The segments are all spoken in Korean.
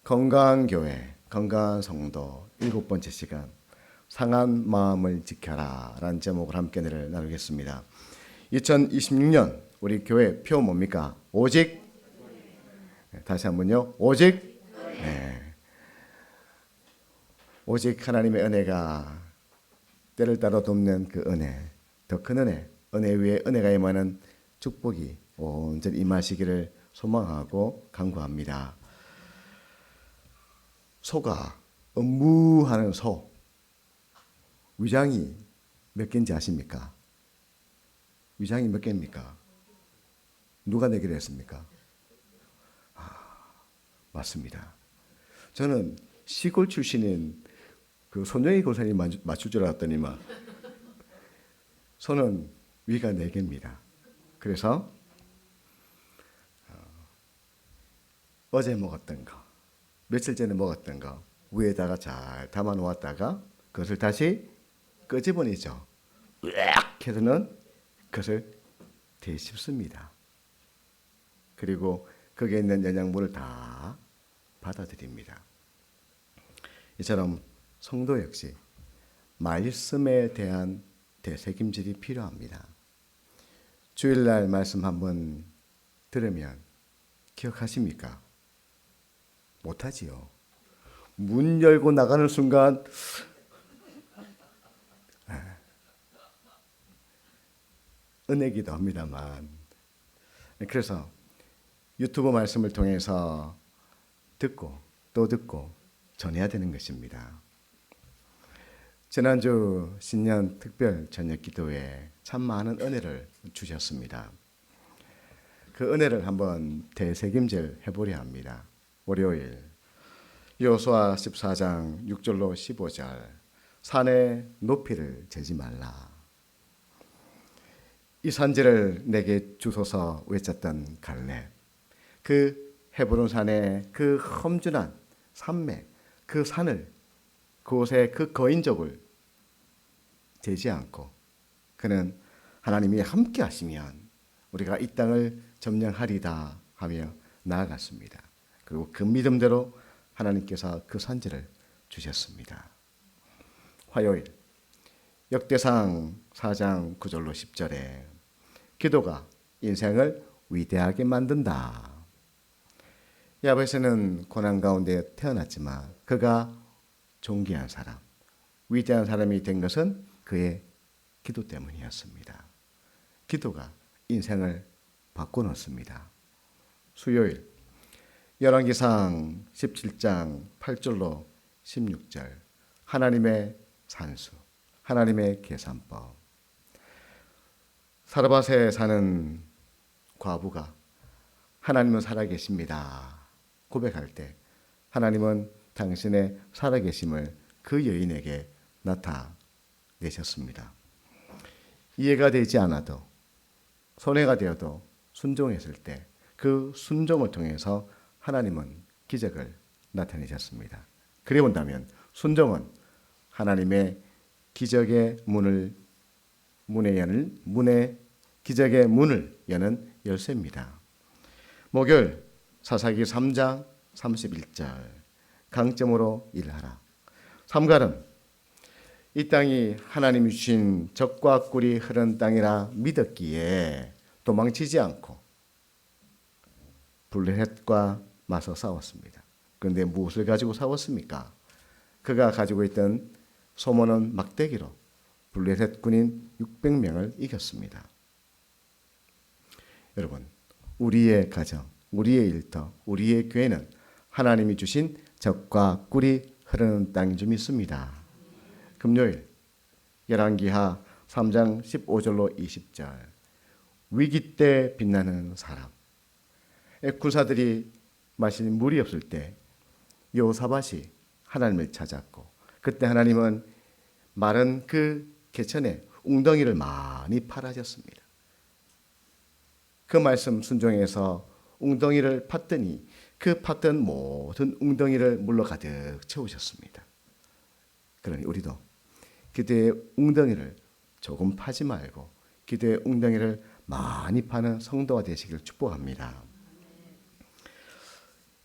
건강한 교회, 건강한 성도 7번째 시간 상한 마음을 지켜라 라는 제목으로 함께 나누겠습니다. 2026년 우리 교회 표 뭡니까? 오직 다시 한번요. 오직 오직 하나님의 은혜가 때를 따라 돕는 그 은혜, 더 큰 은혜 위에 은혜가 임하는 축복이 온전히 임하시기를 소망하고 간구합니다. 소가 음무하는 소 위장이 몇 개인지 아십니까? 위장이 몇 개입니까? 누가 내기로 했습니까? 맞습니다. 저는 시골 출신인 그 손영희 고사님 맞출 줄 알았더니만 소는 위가 4개입니다. 그래서 어제 먹었던 거, 며칠 전에 먹었던 거 위에다가 잘 담아 놓았다가 그것을 다시 끄집어내죠. 으악 해서는 그것을 되씹습니다. 그리고 거기에 있는 영양분을 다 받아들입니다. 이처럼 성도 역시 말씀에 대한 되새김질이 필요합니다. 주일날 말씀 한번 들으면 기억하십니까? 못하지요. 문 열고 나가는 순간 은혜기도 합니다만, 그래서 유튜브 말씀을 통해서 듣고 또 듣고 전해야 되는 것입니다. 지난주 신년 특별 저녁 기도에 참 많은 은혜를 주셨습니다. 그 은혜를 한번 되새김질 해보려 합니다. 월요일 여호수아 14장 6절로 15절 산의 높이를 재지 말라. 이 산지를 내게 주소서 외쳤던 갈렙, 그 헤브론 산의 그 험준한 산맥, 그 산을, 그곳의 그 거인족을 재지 않고 그는 하나님이 함께 하시면 우리가 이 땅을 점령하리다 하며 나아갔습니다. 그리고 그 믿음대로 하나님께서 그 산지를 주셨습니다. 화요일 역대상 4장 9절로 10절에 기도가 인생을 위대하게 만든다. 야베스는 고난 가운데 태어났지만 그가 존귀한 사람, 위대한 사람이 된 것은 그의 기도 때문이었습니다. 기도가 인생을 바꿔놓습니다. 수요일 열왕기상 17장 8절로 16절 하나님의 산수, 하나님의 계산법. 사르밧에 사는 과부가 하나님은 살아계십니다 고백할 때 하나님은 당신의 살아계심을 그 여인에게 나타내셨습니다. 이해가 되지 않아도 손해가 되어도 순종했을 때 그 순종을 통해서 하나님은 기적을 나타내셨습니다. 그래 본다면 순종은 하나님의 기적의 기적의 문을 여는 열쇠입니다. 목요일 사사기 3장 31절 강점으로 일하라. 삼갈은 이 땅이 하나님이 주신 젖과 꿀이 흐르는 땅이라 믿었기에 도망치지 않고 블레셋과 맞서 싸웠습니다. 그런데 무엇을 가지고 싸웠습니까? 그가 가지고 있던 소모는 막대기로 블레셋 군인 600명을 이겼습니다. 여러분, 우리의 가정, 우리의 일터, 우리의 교회는 하나님이 주신 젖과 꿀이 흐르는 땅인 줄 믿습니다. 금요일 열왕기하 3장 15절로 20절 위기 때 빛나는 사람. 군사들이 마실 물이 없을 때 여호사밧이 하나님을 찾았고 그때 하나님은 마른 그 개천에 웅덩이를 많이 파라셨습니다. 그 말씀 순종해서 웅덩이를 팠더니 그 팠던 모든 웅덩이를 물로 가득 채우셨습니다. 그러니 우리도 기도의 웅덩이를 조금 파지 말고 기도의 웅덩이를 많이 파는 성도가 되시길 축복합니다.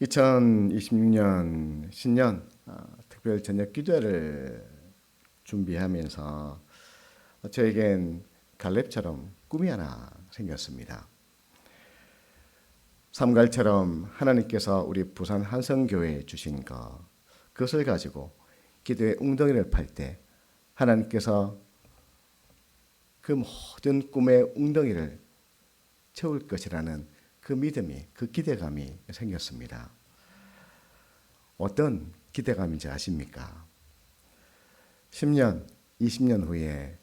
2026년 신년 특별 저녁 기도회를 준비하면서 저에겐 갈렙처럼 꿈이 하나 생겼습니다. 삼갈처럼 하나님께서 우리 부산 한성교회에 주신 그것을 가지고 기도의 웅덩이를 팔 때 하나님께서 그 모든 꿈의 웅덩이를 채울 것이라는 그 믿음이, 그 기대감이 생겼습니다. 어떤 기대감인지 아십니까? 10년, 20년 후에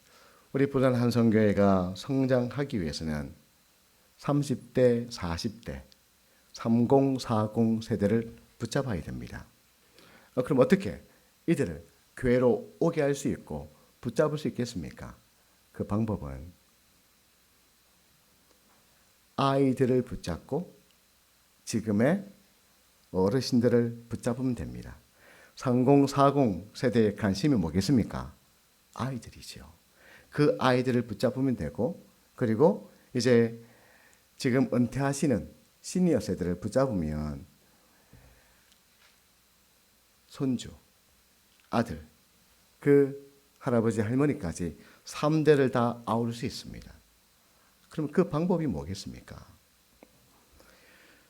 우리 부산 한성교회가 성장하기 위해서는 30대, 40대, 30, 40 세대를 붙잡아야 됩니다. 그럼 어떻게 이들을 교회로 오게 할 수 있고 붙잡을 수 있겠습니까? 그 방법은 아이들을 붙잡고 지금의 어르신들을 붙잡으면 됩니다. 30, 40 세대의 관심이 뭐겠습니까? 아이들이죠. 그 아이들을 붙잡으면 되고, 그리고 이제 지금 은퇴하시는 시니어 세대를 붙잡으면 손주, 아들, 그 할아버지, 할머니까지 3대를 다 아울 수 있습니다. 그럼 그 방법이 뭐겠습니까?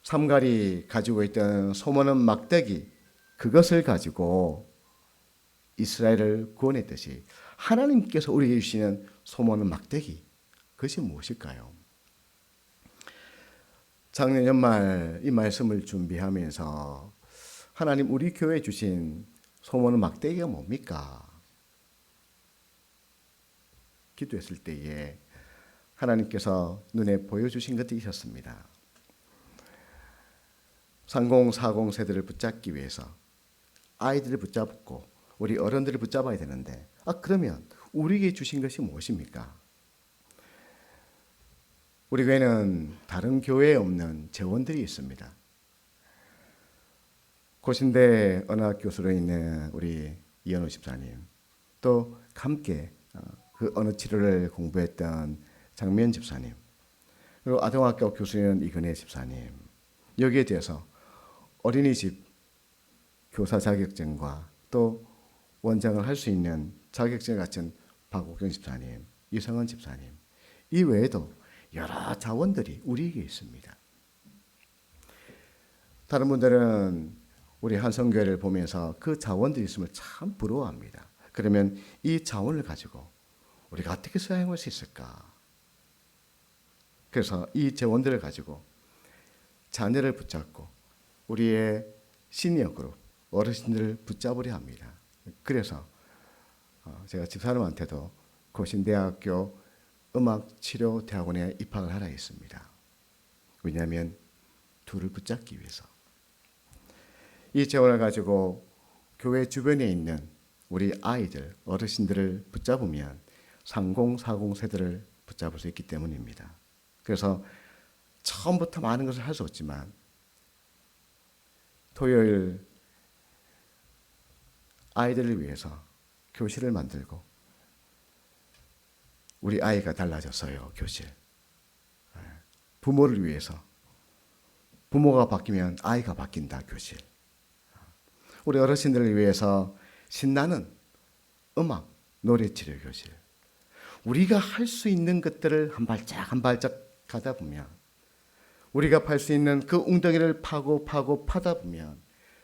삼갈이 가지고 있던 소모는 막대기, 그것을 가지고 이스라엘을 구원했듯이 하나님께서 우리에게 주시는 소모는 막대기, 그것이 무엇일까요? 작년 연말 이 말씀을 준비하면서 하나님 우리 교회에 주신 소모는 막대기가 뭡니까? 기도했을 때에 하나님께서 눈에 보여주신 것들이 있었습니다. 30, 40 세대를 붙잡기 위해서 아이들을 붙잡고 우리 어른들을 붙잡아야 되는데, 그러면 우리에게 주신 것이 무엇입니까? 우리 교회는 다른 교회에 없는 재원들이 있습니다. 고신대 언어학 교수로 있는 우리 이현우 집사님, 또 함께 그 언어 치료를 공부했던 장미연 집사님, 그리고 아동학교 교수인 이근혜 집사님, 여기에 대해서 어린이집 교사 자격증과 또 원장을 할 수 있는 자격증을 갖춘 박옥경 집사님, 이성은 집사님, 이 외에도 여러 자원들이 우리에게 있습니다. 다른 분들은 우리 한성교회를 보면서 그 자원들이 있음을 참 부러워합니다. 그러면 이 자원을 가지고 우리가 어떻게 사용할 수 있을까? 그래서 이 자원들을 가지고 자녀를 붙잡고 우리의 시니어 그룹, 어르신들을 붙잡으려 합니다. 그래서 제가 집사람한테도 고신대학교 음악치료대학원에 입학을 하라 했습니다. 왜냐하면 둘을 붙잡기 위해서. 이 재원을 가지고 교회 주변에 있는 우리 아이들, 어르신들을 붙잡으면 30, 40 세대를 붙잡을 수 있기 때문입니다. 그래서 처음부터 많은 것을 할 수 없지만 토요일 아이들을 위해서 교실을 만들고 우리 아이가 달라졌어요. 교실. 부모를 위해서 부모가 바뀌면 아이가 바뀐다. 교실. 우리 어르신들을 위해서 신나는 음악, 노래치료 교실. 우리가 할 수 있는 것들을 한 발짝 한 발짝 가다 보면 우리가 팔 수 있는 그 웅덩이를 파고 파다 보면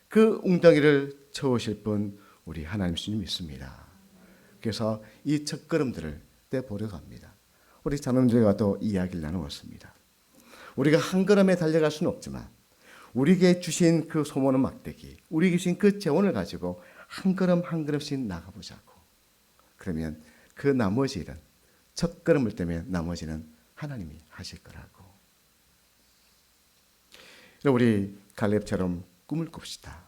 그 웅덩이를 채우실 분 우리 하나님 주님 있습니다. 그래서 이 첫걸음들을 떼보려 합니다. 우리 자녀들과 또 이야기를 나누었습니다. 우리가 한 걸음에 달려갈 수는 없지만 우리에게 주신 그 소모는 막대기, 우리에게 주신 그 재원을 가지고 한 걸음 한 걸음씩 나가보자고. 그러면 그 나머지 일은 첫 걸음을 떼면 나머지는 하나님이 하실 거라고. 우리 갈렙처럼 꿈을 꿉시다.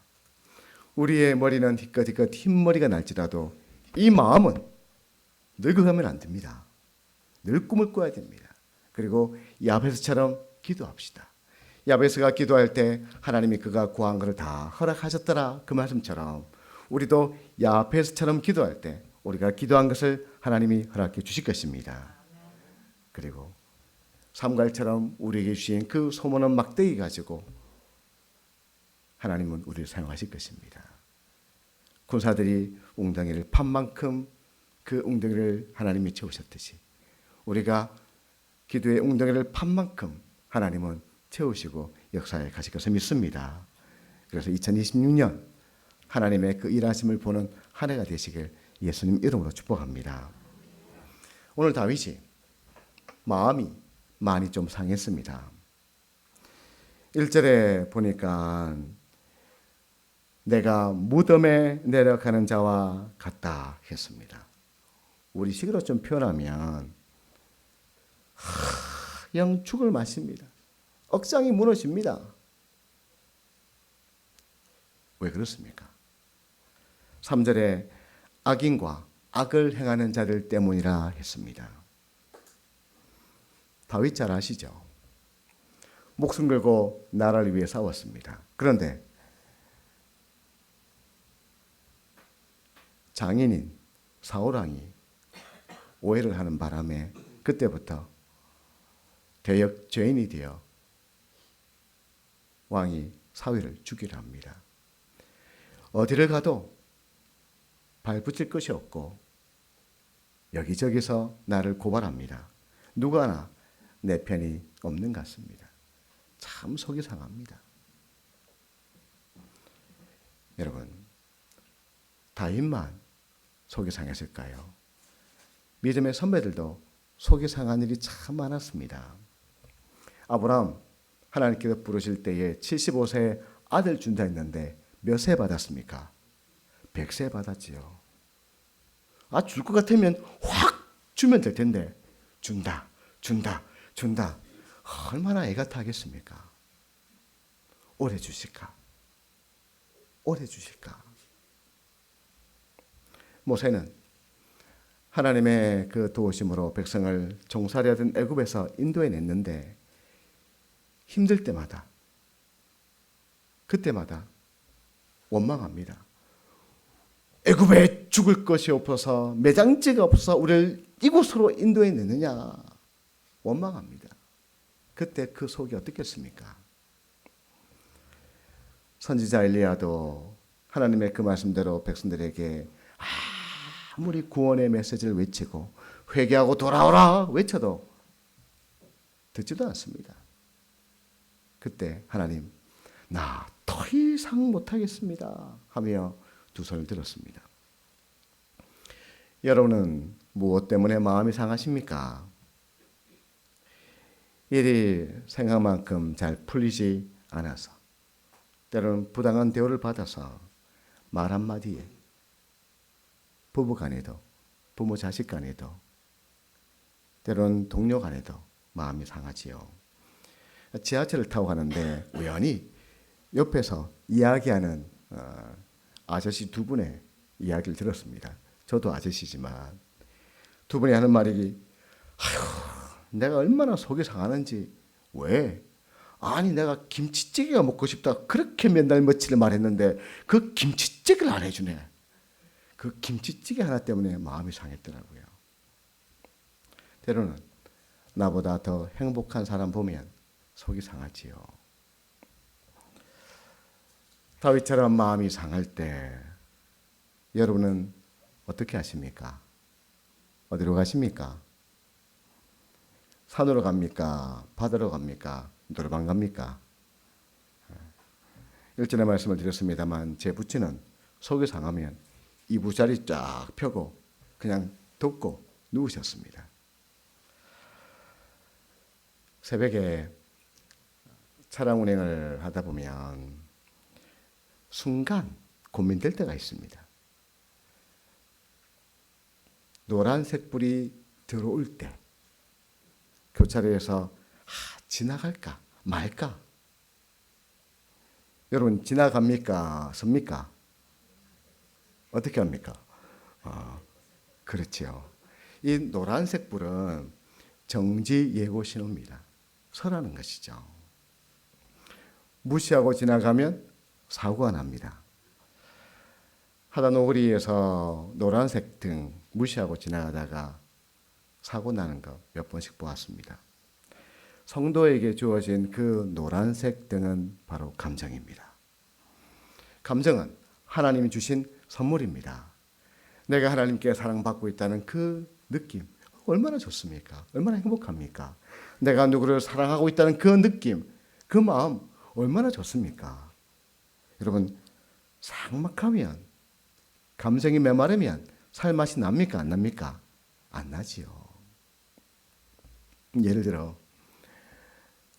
우리의 머리는 희껏희껏 흰머리가 날지라도 이 마음은 늙어가면 안 됩니다. 늘 꿈을 꿔야 됩니다. 그리고 야베스처럼 기도합시다. 야베스가 기도할 때 하나님이 그가 구한 것을 다 허락하셨더라, 그 말씀처럼 우리도 야베스처럼 기도할 때 우리가 기도한 것을 하나님이 허락해 주실 것입니다. 그리고 삼갈처럼 우리에게 주신 그 소모는 막대기 가지고 하나님은 우리를 사용하실 것입니다. 군사들이 웅덩이를 판 만큼 그 웅덩이를 하나님이 채우셨듯이 우리가 기도의 웅덩이를 판 만큼 하나님은 채우시고 역사에 가실 것을 믿습니다. 그래서 2026년 하나님의 그 일하심을 보는 한 해가 되시길 예수님 이름으로 축복합니다. 오늘 다윗이 마음이 많이 좀 상했습니다. 1절에 보니까 내가 무덤에 내려가는 자와 같다 했습니다. 우리식으로 좀 표현하면 영 죽을 맛입니다. 억장이 무너집니다. 왜 그렇습니까? 3절에 악인과 악을 행하는 자들 때문이라 했습니다. 다윗 잘 아시죠? 목숨 걸고 나라를 위해 싸웠습니다. 그런데 장인인 사울왕이 오해를 하는 바람에 그때부터 대역 죄인이 되어 왕이 사위를 죽이려 합니다. 어디를 가도 발붙일 것이 없고 여기저기서 나를 고발합니다. 누가 하나 내 편이 없는 것 같습니다. 참 속이 상합니다. 여러분, 다윗만 속이 상했을까요? 믿음의 선배들도 속이 상한 일이 참 많았습니다. 아브라함 하나님께서 부르실 때에 75세에 아들 준다 했는데 몇 세 받았습니까? 100세 받았지요. 줄 것 같으면 확 주면 될 텐데 준다. 얼마나 애가 타겠습니까? 오래 주실까? 모세는 하나님의 그 도우심으로 백성을 종살이하던 애굽에서 인도해냈는데 힘들 때마다 그때마다 원망합니다. 애굽에 죽을 것이 없어서 매장지가 없어서 우리를 이곳으로 인도해내느냐 원망합니다. 그때 그 속이 어떻겠습니까? 선지자 엘리야도 하나님의 그 말씀대로 백성들에게 아무리 구원의 메시지를 외치고 회개하고 돌아오라 외쳐도 듣지도 않습니다. 그때 하나님 나 더 이상 못하겠습니다 하며 두 손을 들었습니다. 여러분은 무엇 때문에 마음이 상하십니까? 일이 생각만큼 잘 풀리지 않아서 때로는 부당한 대우를 받아서 말 한마디에 부부 간에도 부모 자식 간에도 때로는 동료 간에도 마음이 상하지요. 지하철을 타고 가는데 우연히 옆에서 이야기하는 아저씨 두 분의 이야기를 들었습니다. 저도 아저씨지만 두 분이 하는 말이 내가 얼마나 속이 상하는지. 왜? 아니 내가 김치찌개가 먹고 싶다 그렇게 맨날 며칠을 말했는데 그 김치찌개를 안 해주네. 그 김치찌개 하나 때문에 마음이 상했더라고요. 때로는 나보다 더 행복한 사람 보면 속이 상하지요. 다윗처럼 마음이 상할 때 여러분은 어떻게 하십니까? 어디로 가십니까? 산으로 갑니까? 바다로 갑니까? 노래방 갑니까? 1절의 말씀을 드렸습니다만 제 부친은 속이 상하면 이부자리 쫙 펴고 그냥 덮고 누우셨습니다. 새벽에 차량 운행을 하다 보면 순간 고민될 때가 있습니다. 노란색 불이 들어올 때 교차로에서 지나갈까 말까? 여러분 지나갑니까? 섭니까? 어떻게 합니까? 그렇지요. 이 노란색 불은 정지 예고 신호입니다. 서라는 것이죠. 무시하고 지나가면 사고가 납니다. 하단 오거리에서 노란색 등 무시하고 지나가다가 사고 나는 거 몇 번씩 보았습니다. 성도에게 주어진 그 노란색 등은 바로 감정입니다. 감정은 하나님이 주신 선물입니다. 내가 하나님께 사랑받고 있다는 그 느낌 얼마나 좋습니까? 얼마나 행복합니까? 내가 누구를 사랑하고 있다는 그 느낌, 그 마음 얼마나 좋습니까? 여러분, 삭막하면, 감정이 메마르면 살맛이 납니까? 안 납니까? 안 나지요. 예를 들어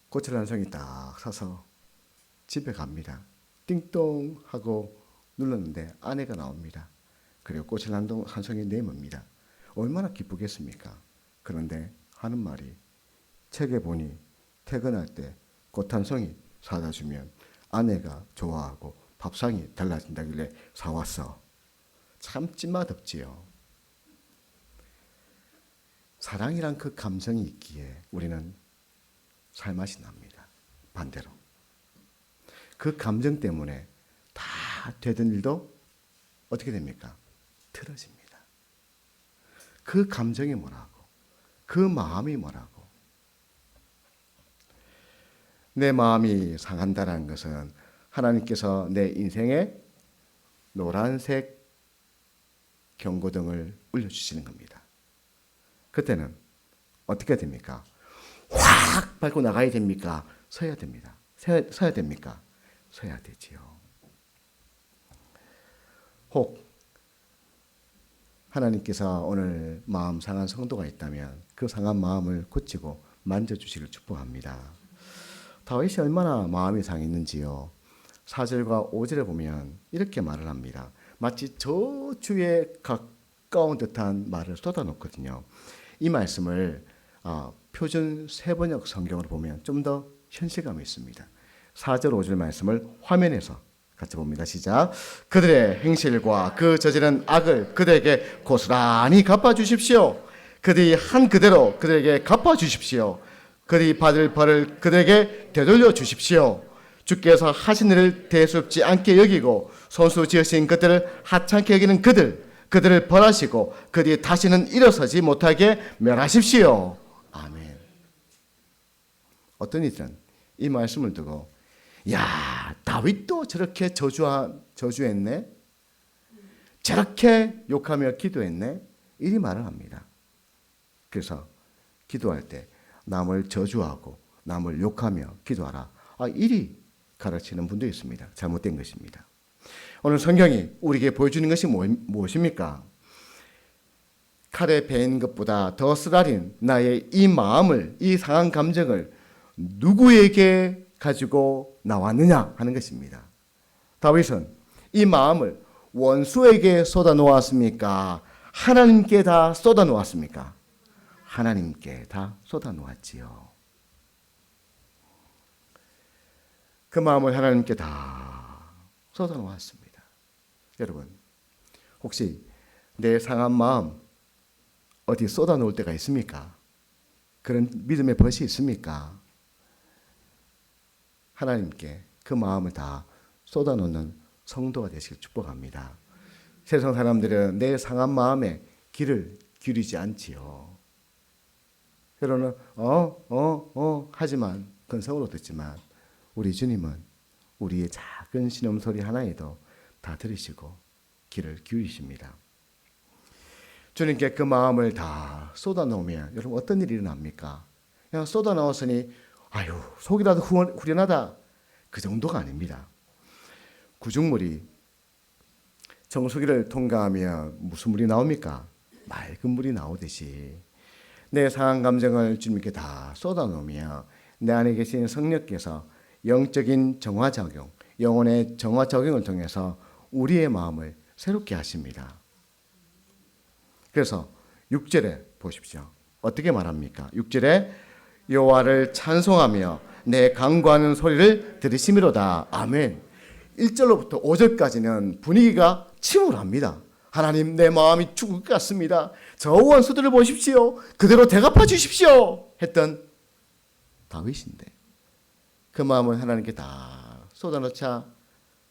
꽃을 한 송이 딱 사서 집에 갑니다. 띵동 하고 눌렀는데 아내가 나옵니다. 그리고 꽃을 한 송이 내밉니다. 얼마나 기쁘겠습니까? 그런데 하는 말이, 책에 보니 퇴근할 때 꽃 한 송이 사다 주면 아내가 좋아하고 밥상이 달라진다길래 사왔어. 참 찐맛없지요. 사랑이란 그 감정이 있기에 우리는 살맛이 납니다. 반대로 그 감정 때문에 다 되던 일도 어떻게 됩니까? 틀어집니다. 그 감정이 뭐라고, 그 마음이 뭐라고. 내 마음이 상한다는 것은 하나님께서 내 인생에 노란색 경고등을 울려주시는 겁니다. 그때는 어떻게 됩니까? 확 밟고 나가야 됩니까? 서야 됩니다. 서야 됩니까? 서야 되지요. 혹 하나님께서 오늘 마음 상한 성도가 있다면 그 상한 마음을 고치고 만져주시길 축복합니다. 다윗이 얼마나 마음이 상했는지요. 4절과 5절에 보면 이렇게 말을 합니다. 마치 저주에 가까운 듯한 말을 쏟아놓거든요. 이 말씀을 표준 세번역 성경으로 보면 좀 더 현실감이 있습니다. 4절 5절 말씀을 화면에서 같이 봅니다. 시작. 그들의 행실과 그 저지른 악을 그들에게 고스란히 갚아주십시오. 그들이 한 그대로 그들에게 갚아주십시오. 그들이 받을 벌을 그들에게 되돌려 주십시오. 주께서 하신 일을 대수롭지 않게 여기고 손수 지으신 것들을 하찮게 여기는 그들을 벌하시고 그들이 다시는 일어서지 못하게 멸하십시오. 아멘. 어떤 이들은 이 말씀을 두고, 야, 다윗도 저렇게 저주했네? 저렇게 욕하며 기도했네? 이리 말을 합니다. 그래서 기도할 때 남을 저주하고 남을 욕하며 기도하라. 이리 가르치는 분도 있습니다. 잘못된 것입니다. 오늘 성경이 우리에게 보여주는 것이 무엇입니까? 칼에 베인 것보다 더 쓰라린 나의 이 마음을, 이 상한 감정을 누구에게 가지고 나왔느냐 하는 것입니다. 다윗은 이 마음을 원수에게 쏟아 놓았습니까? 하나님께 다 쏟아 놓았습니까? 하나님께 다 쏟아 놓았지요. 그 마음을 하나님께 다 쏟아 놓았습니다. 여러분, 혹시 내 상한 마음 어디 쏟아 놓을 때가 있습니까? 그런 믿음의 벗이 있습니까? 하나님께 그 마음을 다 쏟아 놓는 성도가 되시길 축복합니다. 세상 사람들은 내 상한 마음에 귀를 기울이지 않지요. 때로는 하지만 근성으로 듣지만 우리 주님은 우리의 작은 신음소리 하나에도 다 들으시고 귀를 기울이십니다. 주님께 그 마음을 다 쏟아놓으면 여러분 어떤 일이 일어납니까? 그냥 쏟아놓았으니 아유 속이라도 후련하다 그 정도가 아닙니다. 구중물이 정수기를 통과하면 무슨 물이 나옵니까? 맑은 물이 나오듯이 내 상한 감정을 주님께 다 쏟아놓으며 내 안에 계신 성령께서 영적인 정화작용, 영혼의 정화작용을 통해서 우리의 마음을 새롭게 하십니다. 그래서 6절에 보십시오. 어떻게 말합니까? 6절에 여호와를 찬송하며 내 간구하는 소리를 들으심이로다. 아멘. 1절로부터 5절까지는 분위기가 침울합니다. 하나님 내 마음이 죽을 것 같습니다. 저 원수들을 보십시오. 그대로 대갚아 주십시오. 했던 다윗인데 그 마음을 하나님께 다 쏟아놓자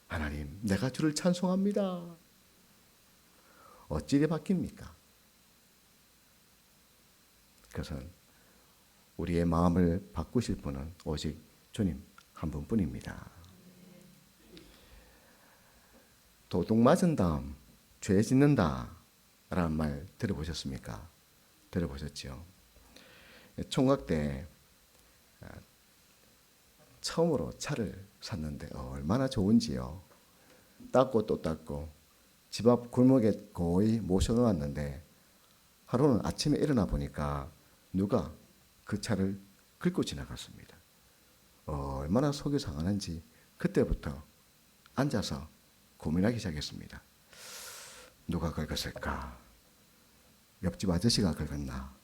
하나님 내가 주를 찬송합니다. 어찌 이리 바뀝니까? 그것은 우리의 마음을 바꾸실 분은 오직 주님 한 분뿐입니다. 도둑 맞은 다음 죄 짓는다 라는 말 들어보셨습니까? 들어보셨죠? 총각 때 처음으로 차를 샀는데 얼마나 좋은지요. 닦고 또 닦고 집 앞 골목에 거의 모셔놓았는데 하루는 아침에 일어나 보니까 누가 그 차를 긁고 지나갔습니다. 얼마나 속이 상하는지 그때부터 앉아서 고민하기 시작했습니다. 누가 긁었을까? 옆집 아저씨가 긁었나?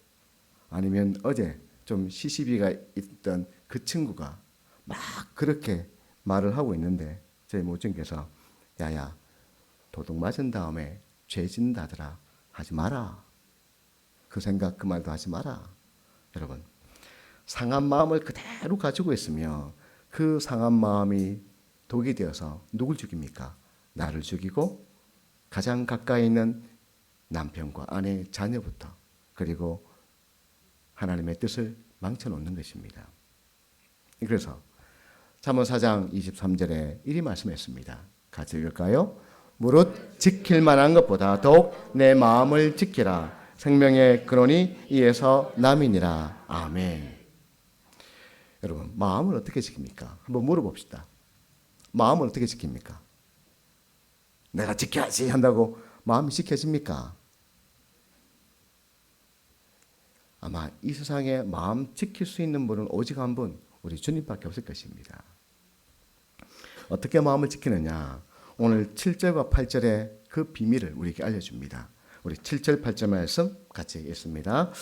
아니면 어제 좀 시시비가 있던 그 친구가 막 그렇게 말을 하고 있는데 저희 모친께서 야야 도둑 맞은 다음에 죄 짓는다더라 하지 마라. 그 생각 그 말도 하지 마라. 여러분 상한 마음을 그대로 가지고 있으며 그 상한 마음이 독이 되어서 누굴 죽입니까? 나를 죽이고 가장 가까이 있는 남편과 아내, 자녀부터 그리고 하나님의 뜻을 망쳐놓는 것입니다. 그래서 잠언 4장 23절에 이리 말씀했습니다. 같이 읽을까요? 무릇 지킬 만한 것보다 더욱 내 마음을 지키라. 생명의 근원이 이에서 남이니라. 아멘. 여러분 마음을 어떻게 지킵니까? 한번 물어봅시다. 마음을 어떻게 지킵니까? 내가 지켜야지 한다고 마음이 지켜집니까? 아마 이 세상에 마음 지킬 수 있는 분은 오직 한 분, 우리 주님밖에 없을 것입니다. 어떻게 마음을 지키느냐? 오늘 7절과 8절의 그 비밀을 우리에게 알려줍니다. 우리 7절 8절 말씀 같이 읽겠습니다.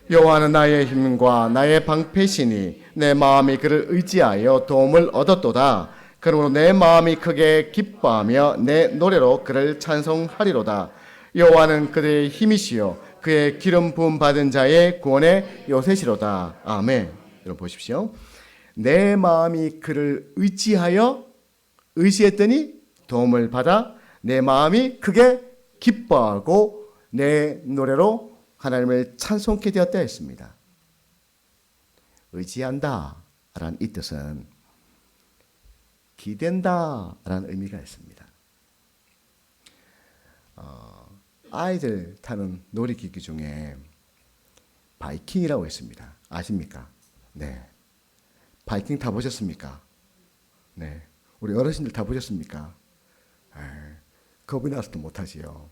여호와는 나의 힘과 나의 방패시니 내 마음이 그를 의지하여 도움을 얻었도다. 그러므로 내 마음이 크게 기뻐하며 내 노래로 그를 찬송하리로다. 여호와는 그들의 힘이시요 그의 기름 부음 받은 자의 구원의 요새시로다. 아멘. 여러분 보십시오. 내 마음이 그를 의지했더니 도움을 받아 내 마음이 크게 기뻐하고 내 노래로 하나님을 찬송케 되었다 했습니다. 의지한다 라는 이 뜻은 기댄다 라는 의미가 있습니다. 아이들 타는 놀이기구 중에 바이킹이라고 있습니다. 아십니까? 네. 바이킹 타보셨습니까? 네. 우리 어르신들 타보셨습니까? 겁이 나서도 못하지요.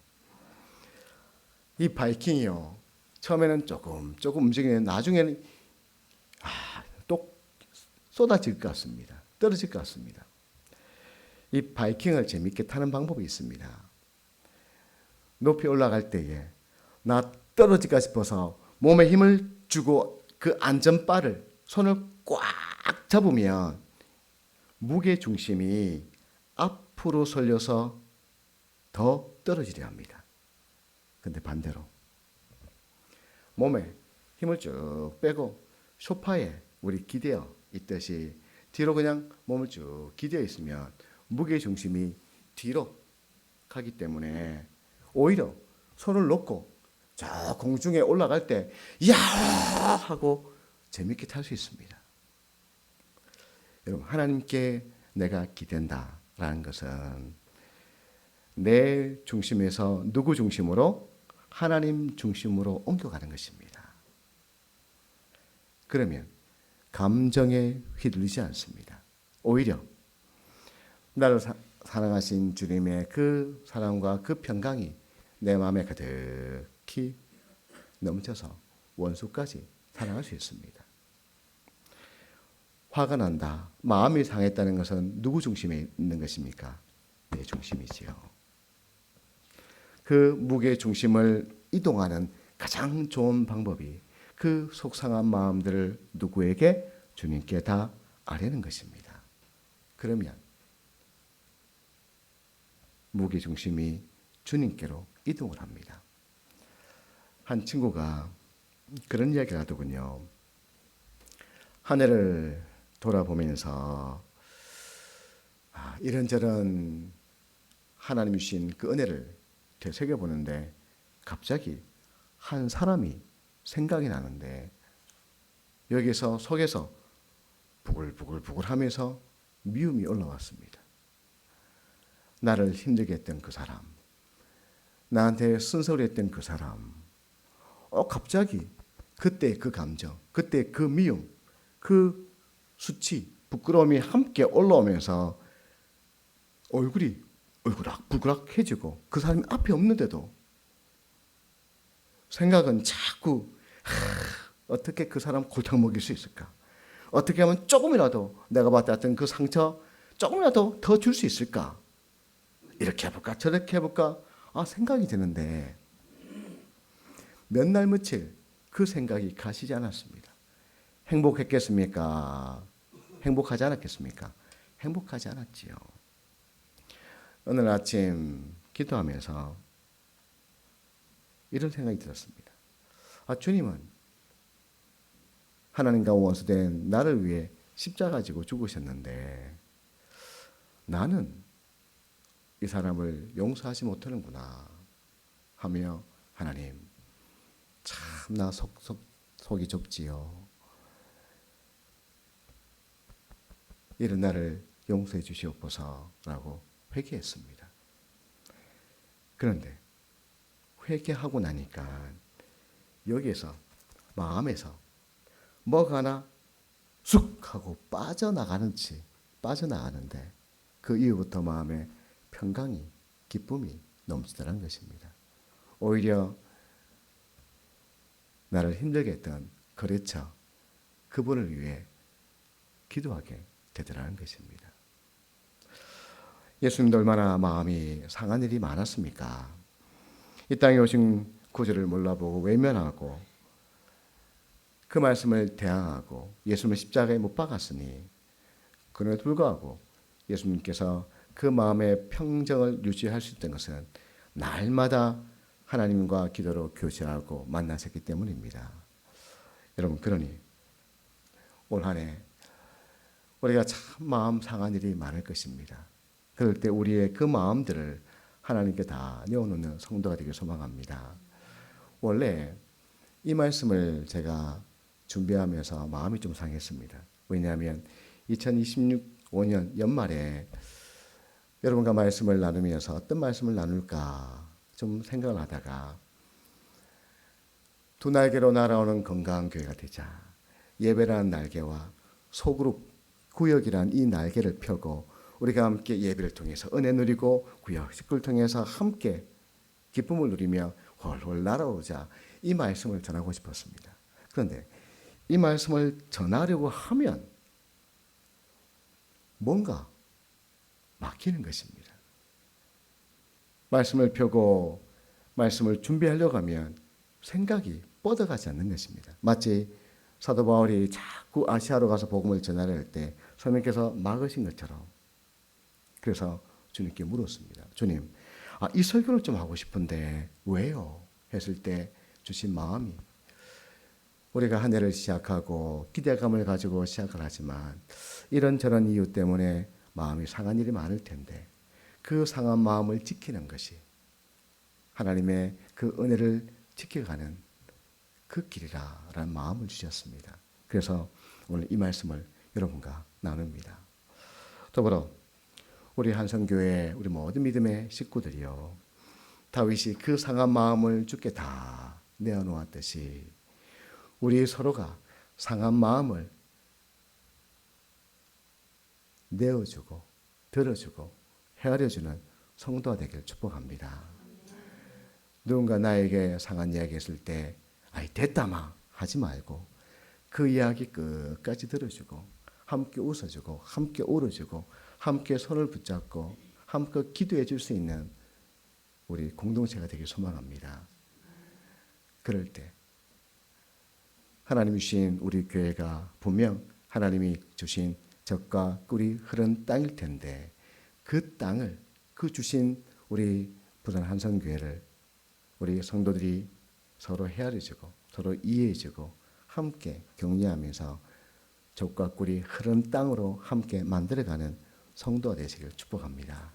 이 바이킹이요. 처음에는 조금 움직이는 나중에는 또 쏟아질 것 같습니다. 떨어질 것 같습니다. 이 바이킹을 재밌게 타는 방법이 있습니다. 높이 올라갈 때에 나 떨어질까 싶어서 몸에 힘을 주고 그 안전바를 손을 꽉 잡으면 무게 중심이 앞으로 설려서 더 떨어지려 합니다. 근데 반대로 몸에 힘을 쭉 빼고 소파에 우리 기대어 있듯이 뒤로 그냥 몸을 쭉 기대어 있으면 무게 중심이 뒤로 가기 때문에 오히려 손을 놓고 저 공중에 올라갈 때 야 하고 재밌게 탈 수 있습니다. 여러분 하나님께 내가 기댄다라는 것은 내 중심에서 누구 중심으로? 하나님 중심으로 옮겨가는 것입니다. 그러면 감정에 휘둘리지 않습니다. 오히려 나를 사랑하신 주님의 그 사랑과 그 평강이 내 마음에 가득히 넘쳐서 원수까지 사랑할 수 있습니다. 화가 난다, 마음이 상했다는 것은 누구 중심에 있는 것입니까? 내 중심이지요. 그 무게 중심을 이동하는 가장 좋은 방법이 그 속상한 마음들을 누구에게? 주님께 다 아뢰는 것입니다. 그러면 무게 중심이 주님께로 이동을 합니다. 한 친구가 그런 이야기를 하더군요. 하늘을 돌아보면서 이런저런 하나님이 주신 그 은혜를 되새겨보는데 갑자기 한 사람이 생각이 나는데 여기서 속에서 부글부글 하면서 미움이 올라왔습니다. 나를 힘들게 했던 그 사람, 나한테 쓴소리 했던 그 사람, 갑자기 그때 그 감정, 그때 그 미움, 그 수치, 부끄러움이 함께 올라오면서 얼굴이 울그락불그락해지고 그 사람이 앞에 없는데도 생각은 자꾸 어떻게 그 사람 골탕 먹일 수 있을까? 어떻게 하면 조금이라도 내가 받았던 그 상처 조금이라도 더 줄 수 있을까? 이렇게 해볼까? 저렇게 해볼까? 생각이 드는데 몇 날 며칠 그 생각이 가시지 않았습니다. 행복했겠습니까? 행복하지 않았겠습니까? 행복하지 않았지요. 오늘 아침 기도하면서 이런 생각이 들었습니다. 주님은 하나님과 원수된 나를 위해 십자가 지고 죽으셨는데 나는 이 사람을 용서하지 못하는구나 하며 하나님 참 나 속이 좁지요. 이런 나를 용서해 주시옵소서라고 회개했습니다. 그런데 회개하고 나니까 여기에서 마음에서 뭐가 하나 쑥 하고 빠져나가는데 그 이후부터 마음에 평강이 기쁨이 넘치더라는 것입니다. 오히려 나를 힘들게 했던 거래처 그분을 위해 기도하게 되더라는 것입니다. 예수님도 얼마나 마음이 상한 일이 많았습니까? 이 땅에 오신 구주를 몰라보고 외면하고 그 말씀을 대항하고 예수님을 십자가에 못 박았으니 그럼에도 불구하고 예수님께서 그 마음의 평정을 유지할 수 있던 것은 날마다 하나님과 기도로 교제하고 만나셨기 때문입니다. 여러분, 그러니 올 한 해 우리가 참 마음 상한 일이 많을 것입니다. 그럴 때 우리의 그 마음들을 하나님께 다 내어놓는 성도가 되길 소망합니다. 원래 이 말씀을 제가 준비하면서 마음이 좀 상했습니다. 왜냐하면 2026년 연말에 여러분과 말씀을 나누면서 어떤 말씀을 나눌까 좀 생각을 하다가 두 날개로 날아오는 건강한 교회가 되자 예배라는 날개와 소그룹 구역이란 이 날개를 펴고 우리가 함께 예배를 통해서 은혜 누리고 구역 식구를 통해서 함께 기쁨을 누리며 훨훨 날아오자 이 말씀을 전하고 싶었습니다. 그런데 이 말씀을 전하려고 하면 뭔가 막히는 것입니다. 말씀을 펴고 말씀을 준비하려고 하면 생각이 뻗어가지 않는 것입니다. 마치 사도 바울이 자꾸 아시아로 가서 복음을 전하려 할 때 성령께서 막으신 것처럼 그래서 주님께 물었습니다. 주님, 이 설교를 좀 하고 싶은데 왜요? 했을 때 주신 마음이 우리가 한 해를 시작하고 기대감을 가지고 시작을 하지만 이런저런 이유 때문에 마음이 상한 일이 많을 텐데 그 상한 마음을 지키는 것이 하나님의 그 은혜를 지켜가는 그 길이라는 마음을 주셨습니다. 그래서 오늘 이 말씀을 여러분과 나눕니다. 더불어 우리 한성교회 우리 모든 믿음의 식구들이요 다윗이 그 상한 마음을 주께 다 내어놓았듯이 우리 서로가 상한 마음을 내어주고 들어주고 헤아려주는 성도가 되기를 축복합니다. 누군가 나에게 상한 이야기 했을 때 됐다마 하지 말고 그 이야기 끝까지 들어주고 함께 웃어주고 함께 울어주고 함께 손을 붙잡고 함께 기도해 줄 수 있는 우리 공동체가 되길 소망합니다. 그럴 때 하나님이 주신 우리 교회가 분명 하나님이 주신 젖과 꿀이 흐른 땅일 텐데 그 땅을 그 주신 우리 부산 한성교회를 우리 성도들이 서로 헤아려주고 서로 이해해주고 함께 격려하면서 젖과 꿀이 흐른 땅으로 함께 만들어가는 성도가 되시길 축복합니다.